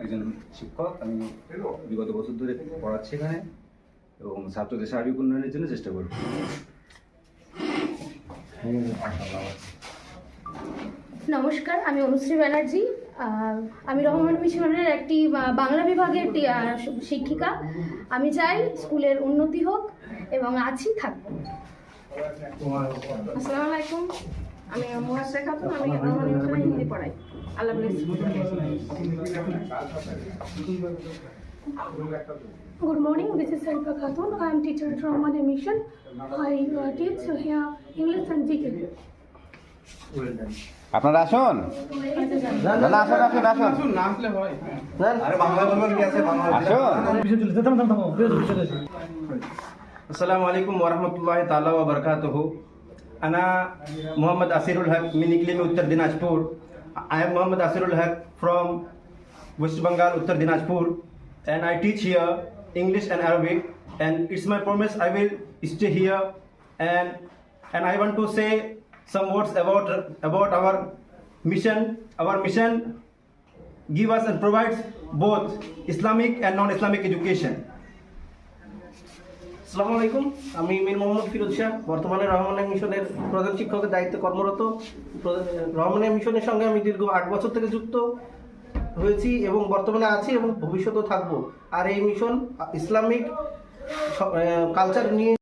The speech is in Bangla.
একজন শিক্ষক। আমি বিগত বছর ধরে পড়াচ্ছি এখানে এবং ছাত্রদের সার্বিক উন্নয়নের জন্য চেষ্টা করব। নমস্কার, আমি অনুশ্রী ব্যানার্জি। আমি রহমান মিশনের একটি বাংলা বিভাগের শিক্ষিকা। আমি চাই স্কুলের উন্নতি হোক এবং থাকবো। আসসালামু আলাইকুম, আমি মুহাসিনা খাতুন। আমি রহমান মিশনে হিন্দি পড়াই। আল্লাহ bless. Good morning, this is Sarifa Khatun. I am teacher at Rahman Mission. I teach here English and GK. আপনারা আসুন, আসুন আসুন আসুন, আরে বাংলা বলবেন কি আছে, বাংলা আসুন। अस्सलामु अलैकुम वरहमतुल्लाहि ताला व बरकातुहू। अना मोहम्मद असीरुल हक मिन इकलिम Uttar Dinajpur. I am Mohammad Asirul Haq from West Bengal, Uttar Dinajpur, and I teach here English and Arabic. And it's my promise I will stay here. And I want to say some words about our mission. Our mission give us and provides both Islamic and non-Islamic education. আসসালামু আলাইকুম, আমি মীর মোহাম্মদ ফিরোজ শাহ, বর্তমানে রহমানিয়া মিশনের প্রধান শিক্ষকের দায়িত্বে কর্মরত। রহমানিয়া মিশনের সঙ্গে আমি দীর্ঘ 8 বছর থেকে যুক্ত হয়েছি এবং বর্তমানে আছি এবং ভবিষ্যতেও থাকবো। আর এই মিশন ইসলামিক কালচার নিয়ে